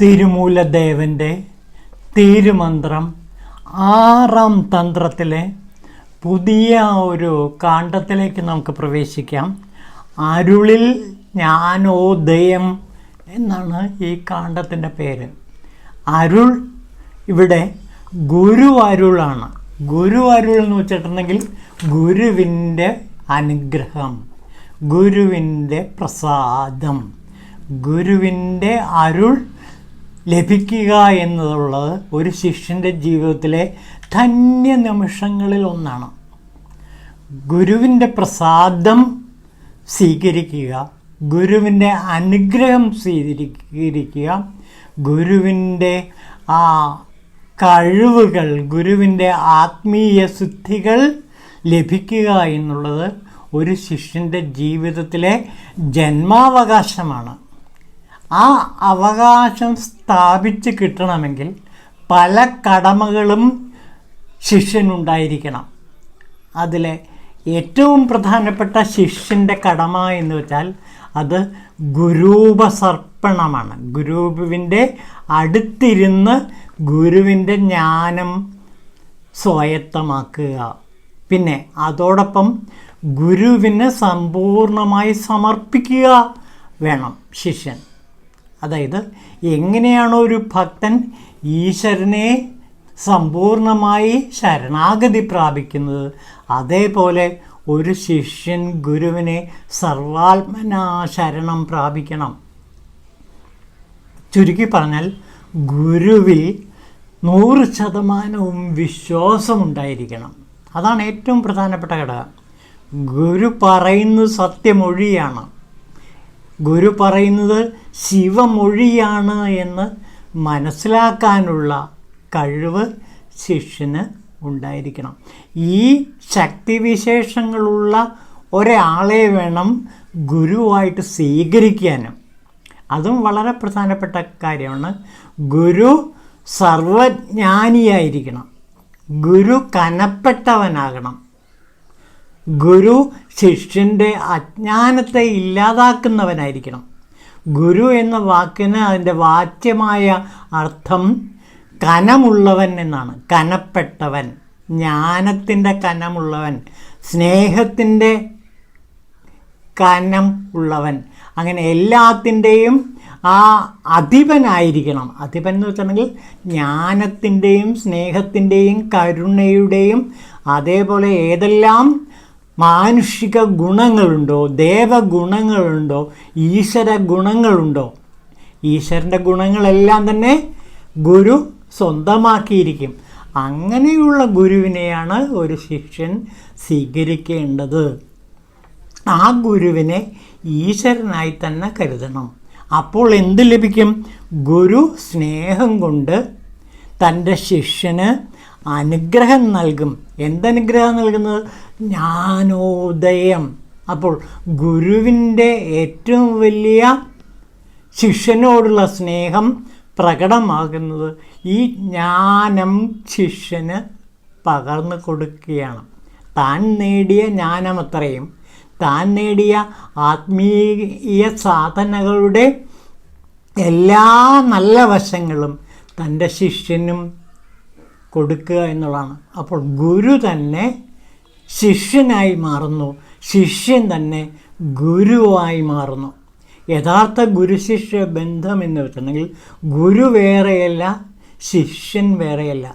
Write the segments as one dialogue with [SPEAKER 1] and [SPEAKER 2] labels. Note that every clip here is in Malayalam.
[SPEAKER 1] തിരുമൂലദേവൻ്റെ തിരുമന്ത്രം 6-ാം തന്ത്രത്തിലെ പുതിയ ഒരു കാണ്ഡത്തിലേക്ക് നമുക്ക് പ്രവേശിക്കാം. അരുളിൽ ജ്ഞാനോദയം എന്നാണ് ഈ കാണ്ഡത്തിൻ്റെ പേര്. അരുൾ ഇവിടെ ഗുരു അരുളാണ്. ഗുരു അരുൾ എന്ന് വെച്ചിട്ടുണ്ടെങ്കിൽ ഗുരുവിൻ്റെ അനുഗ്രഹം, ഗുരുവിൻ്റെ പ്രസാദം, ഗുരുവിൻ്റെ അരുൾ ലഭിക്കുക എന്നുള്ളത് ഒരു ശിഷ്യൻ്റെ ജീവിതത്തിലെ ധന്യ നിമിഷങ്ങളിൽ ഒന്നാണ്. ഗുരുവിൻ്റെ പ്രസാദം സ്വീകരിക്കുക, ഗുരുവിൻ്റെ അനുഗ്രഹം സ്വീകരിക്കുക, ഗുരുവിൻ്റെ ആ കഴിവുകൾ, ഗുരുവിൻ്റെ ആത്മീയ സിദ്ധികൾ ലഭിക്കുക എന്നുള്ളത് ഒരു ശിഷ്യൻ്റെ ജീവിതത്തിലെ ജന്മാവകാശമാണ്. ആ അവകാശം സ്ഥാപിച്ച് കിട്ടണമെങ്കിൽ പല കടമകളും ശിഷ്യനുണ്ടായിരിക്കണം. അതിലെ ഏറ്റവും പ്രധാനപ്പെട്ട ശിഷ്യൻ്റെ കടമ എന്ന് വെച്ചാൽ അത് ഗുരൂപസർപ്പണമാണ്. ഗുരുവിൻ്റെ അടുത്തിരുന്ന് ഗുരുവിൻ്റെ ജ്ഞാനം സ്വായത്തമാക്കുക. പിന്നെ അതോടൊപ്പം ഗുരുവിന് സമ്പൂർണമായി സമർപ്പിക്കുക വേണം ശിഷ്യൻ. അതായത് എങ്ങനെയാണോ ഒരു ഭക്തൻ ഈശ്വരനെ സമ്പൂർണമായി ശരണാഗതി പ്രാപിക്കുന്നത്, അതേപോലെ ഒരു ശിഷ്യൻ ഗുരുവിനെ സർവാത്മനാ ശരണം പ്രാപിക്കണം. ചുരുക്കി പറഞ്ഞാൽ ഗുരുവിൽ 100% വിശ്വാസമുണ്ടായിരിക്കണം. അതാണ് ഏറ്റവും പ്രധാനപ്പെട്ട ഘടകം. ഗുരു പറയുന്നത് സത്യമൊഴിയാണ്, ഗുരു പറയുന്നത് ശിവമൊഴിയാണ് എന്ന് മനസ്സിലാക്കാനുള്ള കഴിവ് ശിഷ്യന് ഉണ്ടായിരിക്കണം. ഈ ശക്തിവിശേഷങ്ങളുള്ള ഒരാളെ വേണം ഗുരുവായിട്ട് സ്വീകരിക്കാനും. അതും വളരെ പ്രധാനപ്പെട്ട കാര്യമാണ്. ഗുരു സർവജ്ഞാനിയായിരിക്കണം, ഗുരു കനപ്പെട്ടവനാകണം, ഗുരു ശിഷ്യൻ്റെ അജ്ഞാനത്തെ ഇല്ലാതാക്കുന്നവനായിരിക്കണം. ഗുരു എന്ന വാക്കിന് അതിൻ്റെ വാച്യമായ അർത്ഥം കനമുള്ളവൻ എന്നാണ്. കനപ്പെട്ടവൻ, ജ്ഞാനത്തിൻ്റെ കനമുള്ളവൻ, സ്നേഹത്തിൻ്റെ കനം ഉള്ളവൻ, അങ്ങനെ എല്ലാത്തിൻ്റെയും ആ അധിപനായിരിക്കണം. അധിപൻ എന്ന് വെച്ചിട്ടുണ്ടെങ്കിൽ ജ്ഞാനത്തിൻ്റെയും സ്നേഹത്തിൻ്റെയും കരുണയുടെയും അതേപോലെ ഏതെല്ലാം മാനുഷിക ഗുണങ്ങളുണ്ടോ, ദേവഗുണങ്ങളുണ്ടോ, ഈശ്വര ഗുണങ്ങളുണ്ടോ, ഈശ്വരൻ്റെ ഗുണങ്ങളെല്ലാം തന്നെ ഗുരു സ്വന്തമാക്കിയിരിക്കും. അങ്ങനെയുള്ള ഗുരുവിനെയാണ് ഒരു ശിഷ്യൻ സ്വീകരിക്കേണ്ടത്. ആ ഗുരുവിനെ ഈശ്വരനായി തന്നെ കരുതണം. അപ്പോൾ എന്ത് ലഭിക്കും? ഗുരു സ്നേഹം കൊണ്ട് തൻ്റെ ശിഷ്യന് അനുഗ്രഹം നൽകും. എന്തനുഗ്രഹം നൽകുന്നത്? ജ്ഞാനോദയം. അപ്പോൾ ഗുരുവിൻ്റെ ഏറ്റവും വലിയ ശിഷ്യനോടുള്ള സ്നേഹം പ്രകടമാകുന്നത് ഈ ജ്ഞാനം ശിഷ്യന് പകർന്നു കൊടുക്കുകയാണ്. താൻ നേടിയ ജ്ഞാനമത്രയും, താൻ നേടിയ ആത്മീയ സാധനകളുടെ എല്ലാ നല്ല വശങ്ങളും തൻ്റെ ശിഷ്യനും കൊടുക്കുക എന്നുള്ളതാണ്. അപ്പോൾ ഗുരു തന്നെ ശിഷ്യനായി മാറുന്നു, ശിഷ്യൻ തന്നെ ഗുരുവായി മാറുന്നു. യഥാർത്ഥ ഗുരുശിഷ്യ ബന്ധം എന്ന് വെച്ചിട്ടുണ്ടെങ്കിൽ ഗുരു വേറെയല്ല, ശിഷ്യൻ വേറെയല്ല.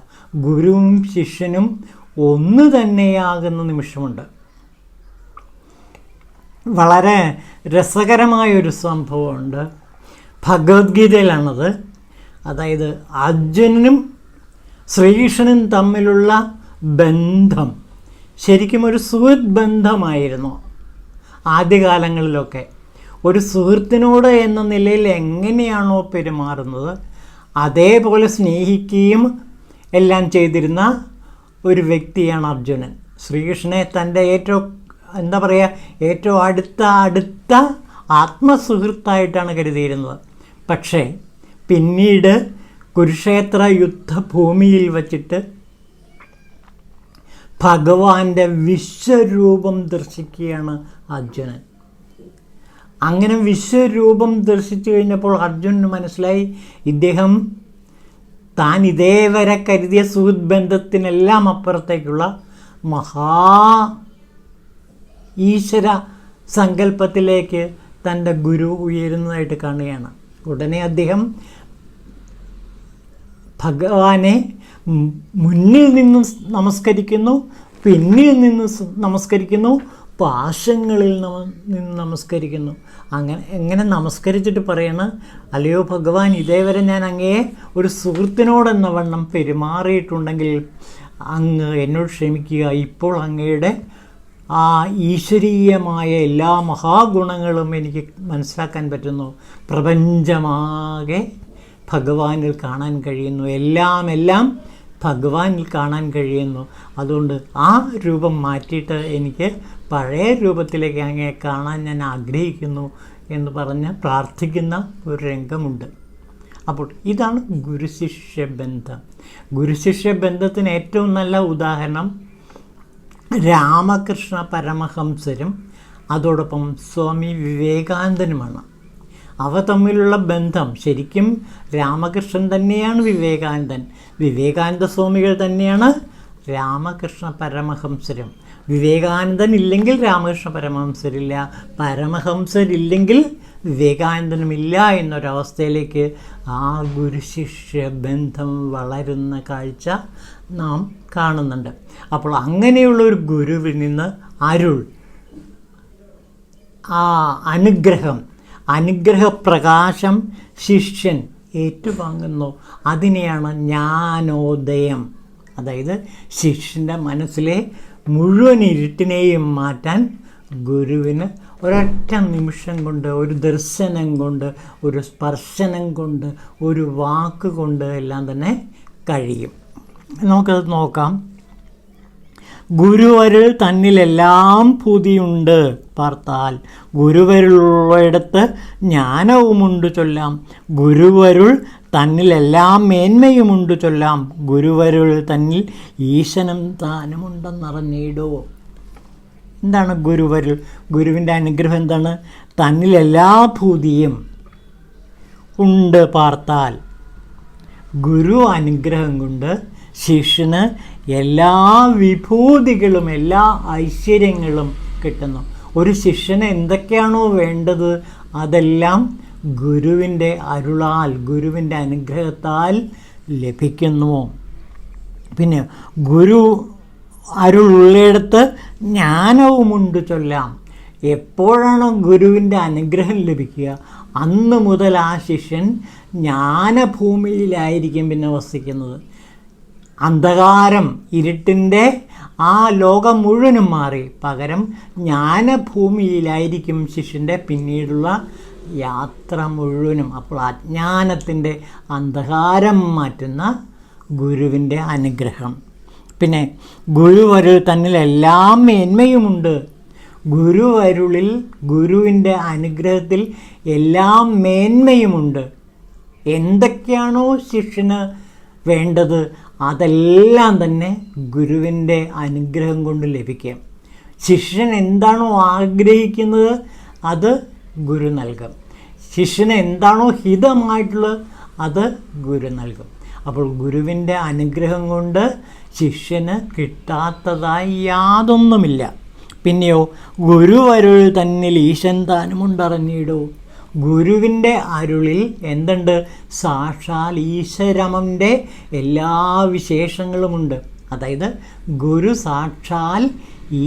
[SPEAKER 1] ഗുരുവും ശിഷ്യനും ഒന്ന് തന്നെയാകുന്ന നിമിഷമുണ്ട്. വളരെ രസകരമായൊരു സംഭവമുണ്ട്, ഭഗവത്ഗീതയിലാണത്. അതായത് അർജുനനും ശ്രീകൃഷ്ണനും തമ്മിലുള്ള ബന്ധം ശരിക്കും ഒരു സുഹൃത്ത് ബന്ധമായിരുന്നു. ആദ്യകാലങ്ങളിലൊക്കെ ഒരു സുഹൃത്തിനോട് എന്ന നിലയിൽ എങ്ങനെയാണോ പെരുമാറുന്നത് അതേപോലെ സ്നേഹിക്കുകയും എല്ലാം ചെയ്തിരുന്ന ഒരു വ്യക്തിയാണ് അർജുനൻ. ശ്രീകൃഷ്ണനെ തൻ്റെ ഏറ്റവും അടുത്ത ആത്മസുഹൃത്തായിട്ടാണ് കരുതിയിരുന്നത്. പക്ഷേ പിന്നീട് കുരുക്ഷേത്ര യുദ്ധഭൂമിയിൽ വച്ചിട്ട് ഭഗവാന്റെ വിശ്വരൂപം ദർശിക്കുകയാണ് അർജുനൻ. അങ്ങനെ വിശ്വരൂപം ദർശിച്ചു കഴിഞ്ഞപ്പോൾ അർജുനന് മനസ്സിലായി, ഇദ്ദേഹം താൻ ഇതേവരെ കരുതിയ സുഹൃത്ത് ബന്ധത്തിനെല്ലാം അപ്പുറത്തേക്കുള്ള ഈശ്വര സങ്കല്പത്തിലേക്ക് തൻ്റെ ഗുരു ഉയരുന്നതായിട്ട് കാണുകയാണ്. ഉടനെ അദ്ദേഹം ഭഗവാനെ മുന്നിൽ നിന്ന് നമസ്കരിക്കുന്നു, പിന്നിൽ നിന്ന് നമസ്കരിക്കുന്നു, പാശങ്ങളിൽ നിന്ന് നമസ്കരിക്കുന്നു. എങ്ങനെ നമസ്കരിച്ചിട്ട് പറയണം, അല്ലയോ ഭഗവാൻ, ഇതേവരെ ഞാൻ അങ്ങയെ ഒരു സുഹൃത്തിനോടെന്ന വണ്ണം പെരുമാറിയിട്ടുണ്ടെങ്കിൽ അങ്ങ് എന്നോട് ക്ഷമിക്കുക. ഇപ്പോൾ അങ്ങയുടെ ആ ഈശ്വരീയമായ എല്ലാ മഹാഗുണങ്ങളും എനിക്ക് മനസ്സിലാക്കാൻ പറ്റുന്നു. പ്രപഞ്ചമാകെ ഭഗവാനിൽ കാണാൻ കഴിയുന്നു, എല്ലാം ഭഗവാനിൽ കാണാൻ കഴിയുന്നു. അതുകൊണ്ട് ആ രൂപം മാറ്റിയിട്ട് എനിക്ക് പഴയ രൂപത്തിലേക്ക് അങ്ങേ കാണാൻ ഞാൻ ആഗ്രഹിക്കുന്നു എന്ന് പറഞ്ഞ് പ്രാർത്ഥിക്കുന്ന ഒരു രംഗമുണ്ട്. അപ്പോൾ ഇതാണ് ഗുരുശിഷ്യ ബന്ധം. ഗുരുശിഷ്യ ബന്ധത്തിന് ഏറ്റവും നല്ല ഉദാഹരണം രാമകൃഷ്ണ പരമഹംസരും അതോടൊപ്പം സ്വാമി വിവേകാനന്ദനുമാണ്. അവ തമ്മിലുള്ള ബന്ധം ശരിക്കും രാമകൃഷ്ണൻ തന്നെയാണ് വിവേകാനന്ദൻ, വിവേകാനന്ദ സ്വാമികൾ തന്നെയാണ് രാമകൃഷ്ണ പരമഹംസരും. വിവേകാനന്ദൻ ഇല്ലെങ്കിൽ രാമകൃഷ്ണ പരമഹംസരില്ല, പരമഹംസരില്ലെങ്കിൽ വിവേകാനന്ദനുമില്ല എന്നൊരവസ്ഥയിലേക്ക് ആ ഗുരുശിഷ്യ ബന്ധം വളരുന്ന കാഴ്ച നാം കാണുന്നുണ്ട്. അപ്പോൾ അങ്ങനെയുള്ള ഒരു ഗുരുവിൽ നിന്ന് അരുൾ, ആ അനുഗ്രഹപ്രകാശം ശിഷ്യൻ ഏറ്റുവാങ്ങുന്നു. അതിനെയാണ് ജ്ഞാനോദയം. അതായത് ശിഷ്യൻ്റെ മനസ്സിലെ മുഴുവൻ ഇരുട്ടിനെയും മാറ്റാൻ ഗുരുവിന് ഒരൊറ്റ നിമിഷം കൊണ്ട്, ഒരു ദർശനം കൊണ്ട്, ഒരു സ്പർശനം കൊണ്ട്, ഒരു വാക്ക് കൊണ്ട് എല്ലാം തന്നെ കഴിയും. നമുക്കത് നോക്കാം. ഗുരുവരുൾ തന്നിലെല്ലാം ഭൂതിയുണ്ട് പാർത്താൽ, ഗുരുവരുള്ളിടത്ത് ജ്ഞാനവുമുണ്ട് ചൊല്ലാം, ഗുരുവരുൾ തന്നിലെല്ലാം മേന്മയുമുണ്ട് ചൊല്ലാം, ഗുരുവരുൾ തന്നിൽ ഈശനും താനുമുണ്ടെന്നറിഞ്ഞിടോ. എന്താണ് ഗുരുവരുൾ? ഗുരുവിൻ്റെ അനുഗ്രഹം എന്താണ്? തന്നിലെല്ലാ ഭൂതിയും ഉണ്ട് പാർത്താൽ. ഗുരു അനുഗ്രഹം കൊണ്ട് ശിഷ്യന് എല്ലാ വിഭൂതികളും എല്ലാ ഐശ്വര്യങ്ങളും കിട്ടുന്നു. ഒരു ശിഷ്യന് എന്തൊക്കെയാണോ വേണ്ടത് അതെല്ലാം ഗുരുവിൻ്റെ അരുളാൽ, ഗുരുവിൻ്റെ അനുഗ്രഹത്താൽ ലഭിക്കുന്നു. പിന്നെ ഗുരു അരുളുള്ളിടത്ത് ജ്ഞാനവുമുണ്ട് ചൊല്ലാം. എപ്പോഴാണോ ഗുരുവിൻ്റെ അനുഗ്രഹം ലഭിക്കുക അന്ന് മുതൽ ആ ശിഷ്യൻ ജ്ഞാനഭൂമിയിലായിരിക്കും പിന്നെ വസിക്കുന്നത്. അന്ധകാരം, ഇരുട്ടിൻ്റെ ആ ലോകം മുഴുവനും മാറി പകരം ജ്ഞാനഭൂമിയിലായിരിക്കും ശിഷ്യൻ്റെ പിന്നീടുള്ള യാത്ര മുഴുവനും. അപ്പോൾ അജ്ഞാനത്തിൻ്റെ അന്ധകാരം മാറ്റുന്ന ഗുരുവിൻ്റെ അനുഗ്രഹം. പിന്നെ ഗുരുവരുൾ തന്നിൽ എല്ലാം മേന്മയുമുണ്ട്. ഗുരുവരുളിൽ, ഗുരുവിൻ്റെ അനുഗ്രഹത്തിൽ എല്ലാം മേന്മയുമുണ്ട്. എന്തൊക്കെയാണോ ശിഷ്യന് വേണ്ടത് അതെല്ലാം തന്നെ ഗുരുവിൻ്റെ അനുഗ്രഹം കൊണ്ട് ലഭിക്കും. ശിഷ്യൻ എന്താണോ ആഗ്രഹിക്കുന്നത് അത് ഗുരു നൽകും. ശിഷ്യന് എന്താണോ ഹിതമായിട്ടുള്ളത് അത് ഗുരു നൽകും. അപ്പോൾ ഗുരുവിൻ്റെ അനുഗ്രഹം കൊണ്ട് ശിഷ്യന് കിട്ടാത്തതായി യാതൊന്നുമില്ല. പിന്നെയോ ഗുരുവരുൾ തന്നിൽ ഈശൻ താനുമുണ്ടറിഞ്ഞിടൂ. ഗുരുവിൻ്റെ അരുളിൽ എന്തുണ്ട്? സാക്ഷാൽ ഈശ്വരമൻ്റെ എല്ലാ വിശേഷങ്ങളുമുണ്ട്. അതായത് ഗുരു സാക്ഷാൽ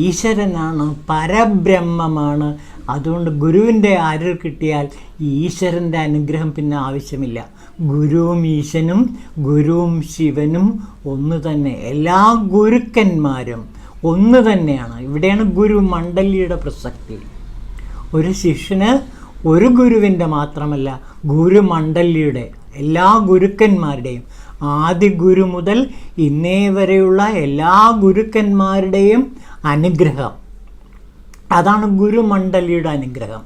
[SPEAKER 1] ഈശ്വരനാണ്, പരബ്രഹ്മമാണ്. അതുകൊണ്ട് ഗുരുവിൻ്റെ അരുൾ കിട്ടിയാൽ ഈശ്വരൻ്റെ അനുഗ്രഹം പിന്നെ ആവശ്യമില്ല. ഗുരുവും ഈശനും, ഗുരുവും ശിവനും ഒന്ന് തന്നെ. എല്ലാ ഗുരുക്കന്മാരും ഒന്ന് തന്നെയാണ്. ഇവിടെയാണ് ഗുരു മണ്ഡലിയുടെ പ്രസക്തി. ഒരു ശിഷ്യന് ഒരു ഗുരുവിൻ്റെ മാത്രമല്ല, ഗുരുമണ്ഡലിയുടെ എല്ലാ ഗുരുക്കന്മാരുടെയും, ആദി ഗുരു മുതൽ ഇന്നേ വരെയുള്ള എല്ലാ ഗുരുക്കന്മാരുടെയും അനുഗ്രഹം, അതാണ് ഗുരുമണ്ഡലിയുടെ അനുഗ്രഹം.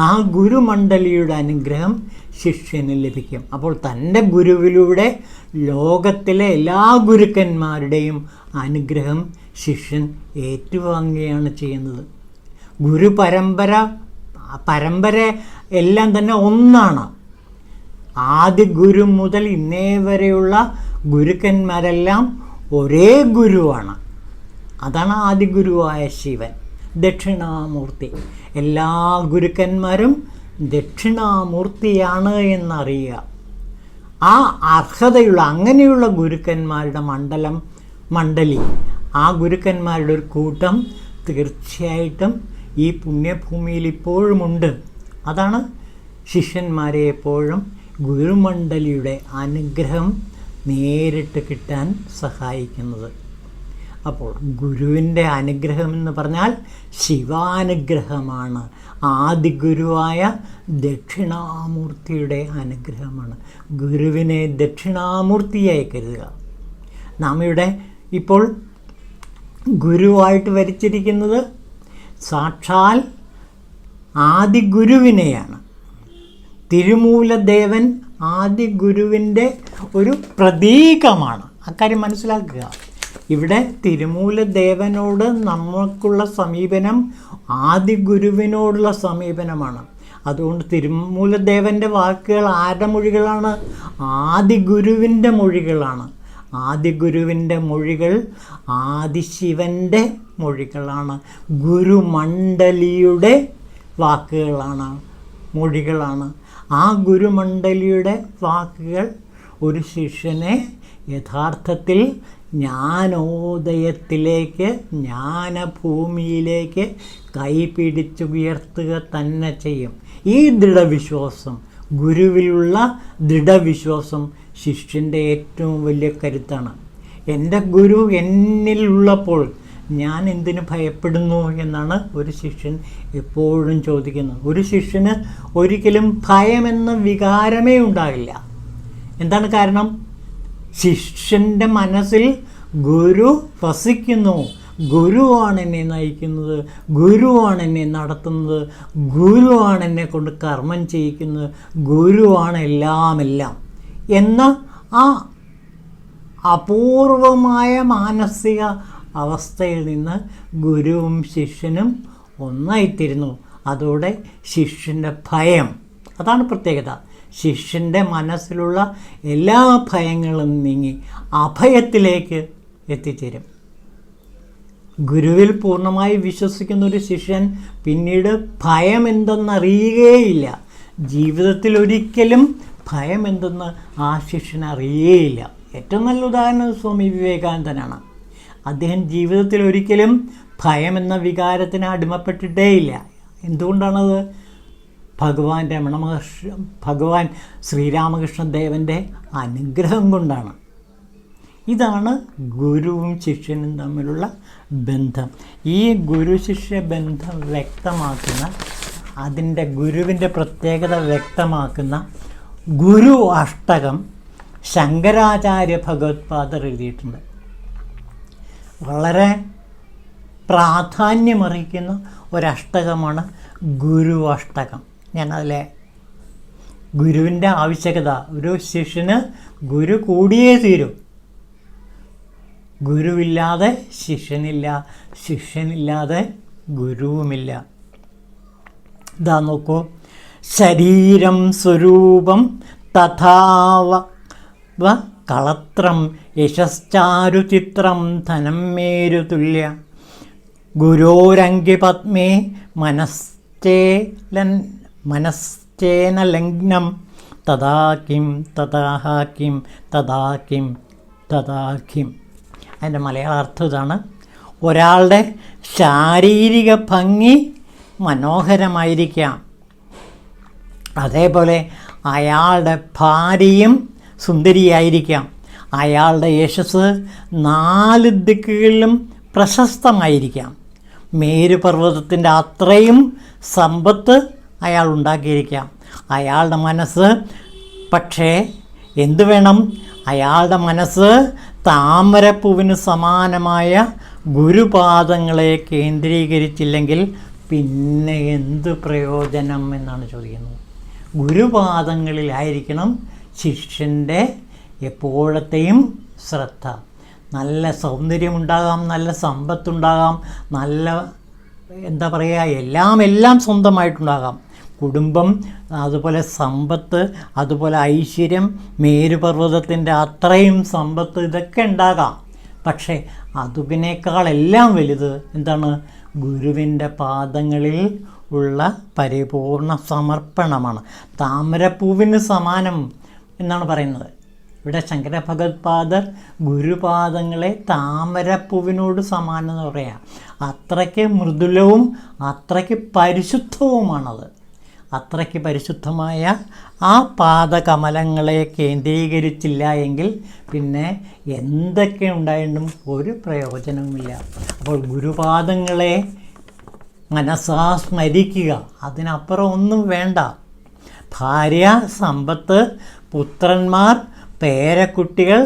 [SPEAKER 1] ആ ഗുരുമണ്ഡലിയുടെ അനുഗ്രഹം ശിഷ്യന് ലഭിക്കും. അപ്പോൾ തൻ്റെ ഗുരുവിലൂടെ ലോകത്തിലെ എല്ലാ ഗുരുക്കന്മാരുടെയും അനുഗ്രഹം ശിഷ്യൻ ഏറ്റുവാങ്ങുകയാണ് ചെയ്യുന്നത്. പരമ്പര എല്ലാം തന്നെ ഒന്നാണ്. ആദ്യ ഗുരു മുതൽ ഇന്നേ വരെയുള്ള ഗുരുക്കന്മാരെല്ലാം ഒരേ ഗുരുവാണ്. അതാണ് ആദ്യ ഗുരുവായ ശിവൻ, ദക്ഷിണാമൂർത്തി. എല്ലാ ഗുരുക്കന്മാരും ദക്ഷിണാമൂർത്തിയാണ് എന്നറിയുക. ആ അർഹതയുള്ള അങ്ങനെയുള്ള ഗുരുക്കന്മാരുടെ മണ്ഡലി, ആ ഗുരുക്കന്മാരുടെ ഒരു കൂട്ടം തീർച്ചയായിട്ടും ഈ പുണ്യഭൂമിയിൽ ഇപ്പോഴുമുണ്ട്. അതാണ് ശിഷ്യന്മാരെ എപ്പോഴും ഗുരുമണ്ഡലിയുടെ അനുഗ്രഹം നേരിട്ട് കിട്ടാൻ സഹായിക്കുന്നത്. അപ്പോൾ ഗുരുവിൻ്റെ അനുഗ്രഹം എന്ന് പറഞ്ഞാൽ ശിവാനുഗ്രഹമാണ്. ആദി ഗുരുവായ ദക്ഷിണാമൂർത്തിയുടെ അനുഗ്രഹമാണ്. ഗുരുവിനെ ദക്ഷിണാമൂർത്തിയായി കരുതുക. നാം ഇവിടെ ഇപ്പോൾ ഗുരുവായിട്ട് വരിച്ചിരിക്കുന്നത് സാക്ഷാൽ ആദി ഗുരുവിനെയാണ്. തിരുമൂലദേവൻ ആദി ഗുരുവിൻ്റെ ഒരു പ്രതീകമാണ്. അക്കാര്യം മനസ്സിലാക്കുക. ഇവിടെ തിരുമൂലദേവനോട് നമുക്കുള്ള സമീപനം ആദി ഗുരുവിനോടുള്ള സമീപനമാണ്. അതുകൊണ്ട് തിരുമൂലദേവൻ്റെ വാക്കുകൾ ആരുടെ മൊഴികളാണ്? ആദി ഗുരുവിൻ്റെ മൊഴികളാണ്. ആദി ഗുരുവിൻ്റെ മൊഴികൾ ആദിശിവൻ്റെ മൊഴികളാണ്. ഗുരുമണ്ഡലിയുടെ വാക്കുകളാണ്, മൊഴികളാണ്. ആ ഗുരുമണ്ഡലിയുടെ വാക്കുകൾ ഒരു ശിഷ്യനെ യഥാർത്ഥത്തിൽ ജ്ഞാനോദയത്തിലേക്ക്, ജ്ഞാനഭൂമിയിലേക്ക് കൈപിടിച്ചുയർത്തുക തന്നെ ചെയ്യും. ഈ ദൃഢവിശ്വാസം, ഗുരുവിലുള്ള ദൃഢവിശ്വാസം ശിഷ്യൻ്റെ ഏറ്റവും വലിയ കരുത്താണ്. എൻ്റെ ഗുരു എന്നിലുള്ളപ്പോൾ ഞാൻ എന്തിനു ഭയപ്പെടുന്നു എന്നാണ് ഒരു ശിഷ്യൻ എപ്പോഴും ചോദിക്കുന്നത്. ഒരു ശിഷ്യന് ഒരിക്കലും ഭയമെന്ന വികാരമേ ഉണ്ടാകില്ല. എന്താണ് കാരണം? ശിഷ്യൻ്റെ മനസ്സിൽ ഗുരു വസിക്കുന്നു. ഗുരുവാണ് എന്നെ നയിക്കുന്നത്, ഗുരുവാണ് എന്നെ നടത്തുന്നത്, ഗുരുവാണ് എന്നെ കൊണ്ട് കർമ്മം ചെയ്യിക്കുന്നത്, ഗുരുവാണ് എല്ലാം എന്ന ആ അപൂർവമായ മാനസിക അവസ്ഥയിൽ നിന്ന് ഗുരുവും ശിഷ്യനും ഒന്നായിത്തീരുന്നു. അതോടെ ശിഷ്യൻ്റെ ഭയം, അതാണ് പ്രത്യേകത. ശിഷ്യൻ്റെ മനസ്സിലുള്ള എല്ലാ ഭയങ്ങളും നീങ്ങി അഭയത്തിലേക്ക് എത്തിച്ചേരും. ഗുരുവിൽ പൂർണ്ണമായി വിശ്വസിക്കുന്ന ഒരു ശിഷ്യൻ പിന്നീട് ഭയം എന്തെന്നറിയുകയില്ല. ജീവിതത്തിൽ ഒരിക്കലും ഭയം എന്തെന്ന് ആ ശിഷ്യൻ അറിയുകയില്ല. ഏറ്റവും നല്ല ഉദാഹരണം സ്വാമി വിവേകാനന്ദനാണ്. അദ്ദേഹം ജീവിതത്തിൽ ഒരിക്കലും ഭയം എന്ന വികാരത്തിന് അടിമപ്പെട്ടിട്ടേയില്ല. എന്തുകൊണ്ടാണത്? ഭഗവാൻ ശ്രീരാമകൃഷ്ണദേവൻ്റെ അനുഗ്രഹം കൊണ്ടാണ്. ഇതാണ് ഗുരുവും ശിഷ്യനും തമ്മിലുള്ള ബന്ധം. ഈ ഗുരു ശിഷ്യ ബന്ധം വ്യക്തമാക്കുന്ന, അതിൻ്റെ ഗുരുവിൻ്റെ പ്രത്യേകത വ്യക്തമാക്കുന്ന ഗുരു അഷ്ടകം ശങ്കരാചാര്യ ഭഗവത്പാദർ എഴുതിയിട്ടുണ്ട്. വളരെ പ്രാധാന്യമറിയിക്കുന്ന ഒരഷ്ടകമാണ് ഗുരു അഷ്ടകം. ഞാനതിലെ ഗുരുവിൻ്റെ ആവശ്യകത, ഒരു ശിഷ്യന് ഗുരു കൂടിയേ തീരൂ. ഗുരുവില്ലാതെ ശിഷ്യനില്ല, ശിഷ്യനില്ലാതെ ഗുരുവുമില്ല. ഇതാ നോക്കൂ. ശരീരം സ്വരൂപം തഥാവ കളത്രം യശശ്ചാരുചിത്രം ധനം മേരുതുല്യ ഗുരോരംഗിപത്മേ മനശ്ചേന ലഗ്നം തഥാ കിം തഥാ കിം തഥാ കിം തഥാ കിം. അതിൻ്റെ മലയാള അർത്ഥം ഇതാണ്. ഒരാളുടെ ശാരീരിക ഭംഗി മനോഹരമായിരിക്കാം, അതേപോലെ അയാളുടെ ഭാര്യയും സുന്ദരിയായിരിക്കാം, അയാളുടെ യശസ് 4 ദിക്കുകളിലും പ്രശസ്തമായിരിക്കാം, മേരുപർവ്വതത്തിൻ്റെ അത്രയും സമ്പത്ത് അയാൾ ഉണ്ടാക്കിയിരിക്കാം. അയാളുടെ മനസ്സ് പക്ഷേ എന്തു വേണം? അയാളുടെ മനസ്സ് താമരപ്പൂവിന് സമാനമായ ഗുരുപാദങ്ങളെ കേന്ദ്രീകരിച്ചില്ലെങ്കിൽ പിന്നെ എന്ത് പ്രയോജനം എന്നാണ് ചോദിക്കുന്നത്. ഗുരുപാദങ്ങളിലായിരിക്കണം ശിഷ്യൻ്റെ എപ്പോഴത്തെയും ശ്രദ്ധ. നല്ല സൗന്ദര്യമുണ്ടാകാം, നല്ല സമ്പത്തുണ്ടാകാം, നല്ല എന്താ പറയുക, എല്ലാം സ്വന്തമായിട്ടുണ്ടാകാം. കുടുംബം, അതുപോലെ സമ്പത്ത്, അതുപോലെ ഐശ്വര്യം, മേരുപർവ്വതത്തിൻ്റെ അത്രയും സമ്പത്ത്, ഇതൊക്കെ ഉണ്ടാകാം. പക്ഷേ അതിനേക്കാളെല്ലാം വലുത് എന്താണ്? ഗുരുവിൻ്റെ പാദങ്ങളിൽ ഉള്ള പരിപൂർണ സമർപ്പണമാണ്. താമരപ്പൂവിന് സമാനം എന്നാണ് പറയുന്നത്. ഇവിടെ ശങ്കര ഭഗവത്പാദർ ഗുരുപാദങ്ങളെ താമരപ്പൂവിനോട് സമാനം എന്ന് പറയാം. അത്രയ്ക്ക് മൃദുലവും അത്രയ്ക്ക് പരിശുദ്ധവുമാണത്. അത്രയ്ക്ക് പരിശുദ്ധമായ ആ പാദകമലങ്ങളെ കേന്ദ്രീകരിച്ചില്ല എങ്കിൽ പിന്നെ എന്തൊക്കെ ഉണ്ടായിട്ടും ഒരു പ്രയോജനവുമില്ല. അപ്പോൾ ഗുരുപാദങ്ങളെ മനസ്സാ സ്മരിക്കുക, അതിനപ്പുറം ഒന്നും വേണ്ട. ഭാര്യ, സമ്പത്ത്, പുത്രന്മാർ, പേരക്കുട്ടികൾ,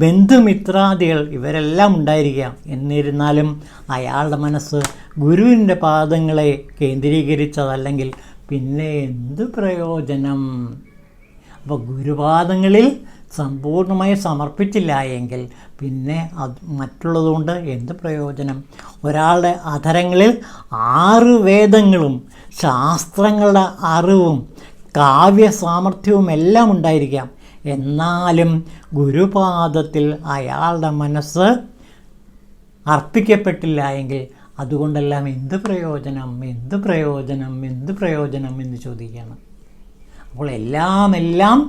[SPEAKER 1] ബന്ധുമിത്രാദികൾ ഇവരെല്ലാം ഉണ്ടായിരിക്കാം. എന്നിരുന്നാലും അയാളുടെ മനസ്സ് ഗുരുവിൻ്റെ പാദങ്ങളെ കേന്ദ്രീകരിച്ചതല്ലെങ്കിൽ പിന്നെ എന്ത് പ്രയോജനം? അപ്പോൾ ഗുരുപാദങ്ങളിൽ സമ്പൂർണ്ണമായി സമർപ്പിച്ചില്ല എങ്കിൽ പിന്നെ അത് മറ്റുള്ളതുകൊണ്ട് എന്ത് പ്രയോജനം? ഒരാളുടെ അധരങ്ങളിൽ 6 വേദങ്ങളും ശാസ്ത്രങ്ങളുടെ അറിവും കാവ്യ സാമർഥ്യവും എല്ലാം ഉണ്ടായിരിക്കാം. എന്നാലും ഗുരുപാദത്തിൽ അയാളുടെ മനസ്സ് അർപ്പിക്കപ്പെട്ടില്ല എങ്കിൽ അതുകൊണ്ടെല്ലാം എന്ത് പ്രയോജനം, എന്ത് പ്രയോജനം, എന്ത് പ്രയോജനം എന്ന് ചോദിക്കുകയാണ്. അപ്പോൾ എല്ലാം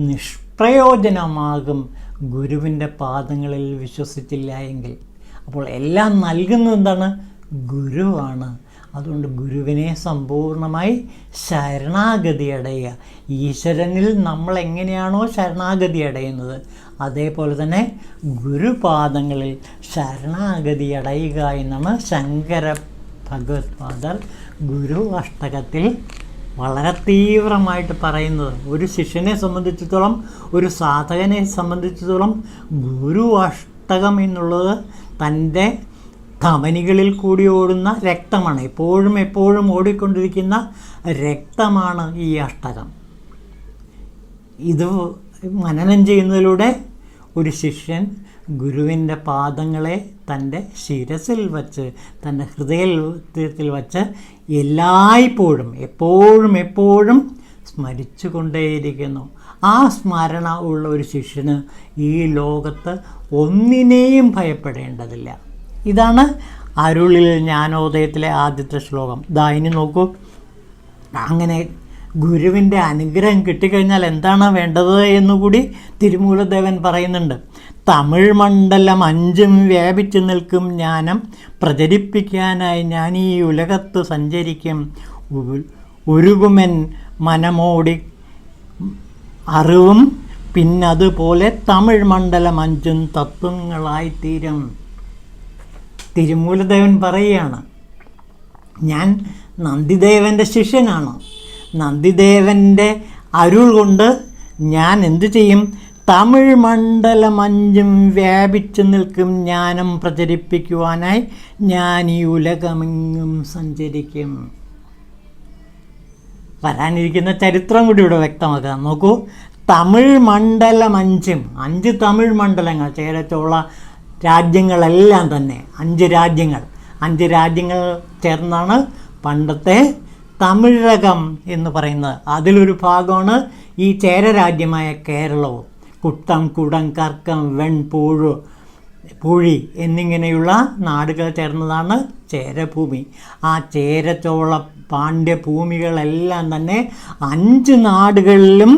[SPEAKER 1] നിഷ്പ്രയോജനമാകും ഗുരുവിൻ്റെ പാദങ്ങളിൽ വിശ്വസിച്ചില്ല എങ്കിൽ. അപ്പോൾ എല്ലാം നൽകുന്നത് എന്താണ്? ഗുരുവാണ്. അതുകൊണ്ട് ഗുരുവിനെ സമ്പൂർണ്ണമായി ശരണാഗതി അടയുക. ഈശ്വരനിൽ നമ്മൾ എങ്ങനെയാണോ ശരണാഗതി അടയുന്നത്, അതേപോലെ തന്നെ ഗുരുപാദങ്ങളിൽ ശരണാഗതി അടയുക എന്നാണ് ശങ്കര ഭഗവത്പാദർ ഗുരു അഷ്ടകത്തിൽ വളരെ തീവ്രമായിട്ട് പറയുന്നത്. ഒരു ശിഷ്യനെ സംബന്ധിച്ചിടത്തോളം, ഒരു സാധകനെ സംബന്ധിച്ചിടത്തോളം ഗുരു അഷ്ടകം എന്നുള്ളത് തൻ്റെ ധമനികളിൽ കൂടി ഓടുന്ന രക്തമാണ്. എപ്പോഴും ഓടിക്കൊണ്ടിരിക്കുന്ന രക്തമാണ് ഈ അഷ്ടകം. ഇത് മനനം ചെയ്യുന്നതിലൂടെ ഒരു ശിഷ്യൻ ഗുരുവിൻ്റെ പാദങ്ങളെ തൻ്റെ ശിരസിൽ വച്ച്, തൻ്റെ ഹൃദയത്തിൽ വച്ച് എപ്പോഴും സ്മരിച്ചു കൊണ്ടേയിരിക്കുന്നു. ആ സ്മരണ ഉള്ള ഒരു ശിഷ്യന് ഈ ലോകത്ത് ഒന്നിനെയും ഭയപ്പെടേണ്ടതില്ല. ഇതാണ് അരുളിൽ ജ്ഞാനോദയത്തിലെ ആദ്യത്തെ ശ്ലോകം. ഇനി നോക്കൂ. അങ്ങനെ ഗുരുവിൻ്റെ അനുഗ്രഹം കിട്ടിക്കഴിഞ്ഞാൽ എന്താണ് വേണ്ടത് എന്നുകൂടി തിരുമൂലദേവൻ പറയുന്നുണ്ട്. തമിഴ് മണ്ഡലം 5 വ്യാപിച്ചു നിൽക്കും ജ്ഞാനം പ്രചരിപ്പിക്കാനായി ഞാൻ ഈ ഉലകത്ത് സഞ്ചരിക്കും. ഉരുകുമെൻ മനമോടി അറിവും പിന്നതുപോലെ തമിഴ് മണ്ഡലം 5 തത്വങ്ങളായിത്തീരും. തിരുമൂലദേവൻ പറയുകയാണ്, ഞാൻ നന്ദിദേവൻ്റെ ശിഷ്യനാണ്. നന്ദിദേവൻ്റെ അരുൾ കൊണ്ട് ഞാൻ എന്തു ചെയ്യും? തമിഴ് മണ്ഡലം 5 വ്യാപിച്ചു നിൽക്കും ജ്ഞാനം പ്രചരിപ്പിക്കുവാനായി ഞാൻ ഈ ഉലകമെങ്ങും സഞ്ചരിക്കും. വരാനിരിക്കുന്ന ചരിത്രം കൂടി ഇവിടെ വ്യക്തമാക്കാം. നോക്കൂ, തമിഴ് മണ്ഡലം 5 തമിഴ് മണ്ഡലങ്ങൾ, ചേരച്ചോള രാജ്യങ്ങളെല്ലാം തന്നെ 5 രാജ്യങ്ങൾ ചേർന്നാണ് പണ്ടത്തെ തമിഴകം എന്ന് പറയുന്നത്. അതിലൊരു ഭാഗമാണ് ഈ ചേര രാജ്യമായ കേരളവും. കുട്ടം, കുടം, കർക്കം, പൂഴി എന്നിങ്ങനെയുള്ള നാടുകൾ ചേർന്നതാണ് ചേരഭൂമി. ആ ചേരച്ചോള പാണ്ഡ്യഭൂമികളെല്ലാം തന്നെ 5 നാടുകളിലും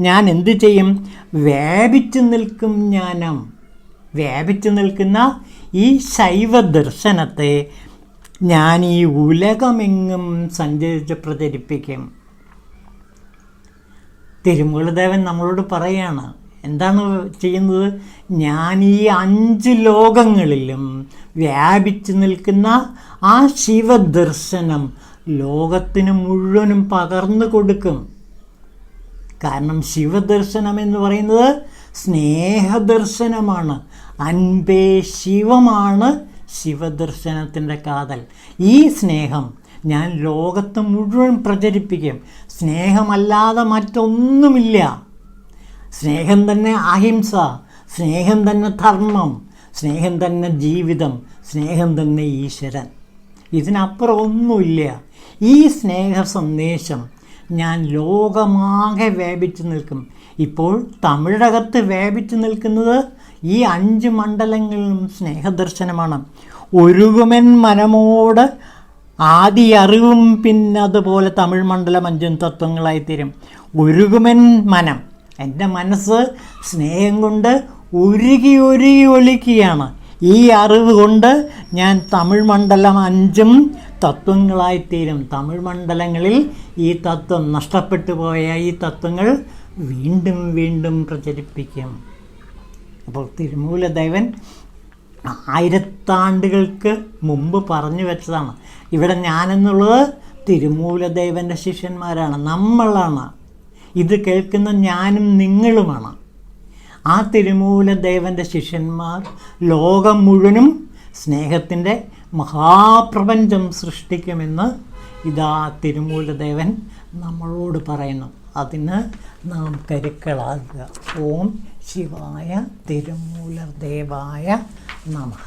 [SPEAKER 1] ഞാൻ എന്തു ചെയ്യും? വ്യാപിച്ചു നിൽക്കും ജ്ഞാനം. വ്യാപിച്ചു നിൽക്കുന്ന ഈ ശൈവ ദർശനത്തെ ഞാൻ ഈ ഉലകമെങ്ങും സഞ്ചരിച്ച് പ്രചരിപ്പിക്കും. തിരുമൂലദേവൻ നമ്മളോട് പറയാണ്, എന്താണ് ചെയ്യുന്നത്? ഞാൻ ഈ 5 ലോകങ്ങളിലും വ്യാപിച്ചു നിൽക്കുന്ന ആ ശിവദർശനം ലോകത്തിന് മുഴുവനും പകർന്നു കൊടുക്കും. കാരണം ശിവദർശനം എന്ന് പറയുന്നത് സ്നേഹദർശനമാണ്. അൻപേ ശിവമാണ് ശിവദർശനത്തിൻ്റെ കാതൽ. ഈ സ്നേഹം ഞാൻ ലോകത്ത് മുഴുവൻ പ്രചരിപ്പിക്കും. സ്നേഹമല്ലാതെ മറ്റൊന്നുമില്ല. സ്നേഹം തന്നെ അഹിംസ, സ്നേഹം തന്നെ ധർമ്മം, സ്നേഹം തന്നെ ജീവിതം, സ്നേഹം തന്നെ ഈശ്വരൻ. ഇതിനപ്പുറം ഒന്നുമില്ല. ഈ സ്നേഹ സന്ദേശം ഞാൻ ലോകമാകെ വ്യാപിച്ചു നിൽക്കും. ഇപ്പോൾ തമിഴകത്ത് വ്യാപിച്ചു നിൽക്കുന്നത് ഈ 5 മണ്ഡലങ്ങളിലും സ്നേഹദർശനമാണ്. ഒരുകുമൻ മനമോട് ആദി അറിവും പിന്നതുപോലെ തമിഴ് മണ്ഡലം 5 തത്വങ്ങളായിത്തീരും. ഒരുകുമൻ മനം, എൻ്റെ മനസ്സ് സ്നേഹം കൊണ്ട് ഉരുകി ഒലിക്കുകയാണ്. ഈ അറിവ് കൊണ്ട് ഞാൻ തമിഴ് മണ്ഡലം 5 തത്വങ്ങളായിത്തീരും. തമിഴ് മണ്ഡലങ്ങളിൽ ഈ തത്വം നഷ്ടപ്പെട്ടു പോയ ഈ തത്വങ്ങൾ വീണ്ടും വീണ്ടും പ്രചരിപ്പിക്കും. അപ്പോൾ തിരുമൂലദേവൻ 1000 ആണ്ടുകൾക്ക് മുമ്പ് പറഞ്ഞു വെച്ചതാണ്. ഇവിടെ ഞാനെന്നുള്ളത് തിരുമൂലദേവൻ്റെ ശിഷ്യന്മാരാണ്, നമ്മളാണ്. ഇത് കേൾക്കുന്ന ഞാനും നിങ്ങളുമാണ്. ആ തിരുമൂലദേവൻ്റെ ശിഷ്യന്മാർ ലോകം മുഴുവനും സ്നേഹത്തിൻ്റെ മഹാപ്രപഞ്ചം സൃഷ്ടിക്കുമെന്ന് ഇതാ തിരുമൂലദേവൻ നമ്മളോട് പറയുന്നു. അതിന് നാം കരുക്കളാകുക. ഓം ശിവായ തിരുമൂലദേവായ നമഃ.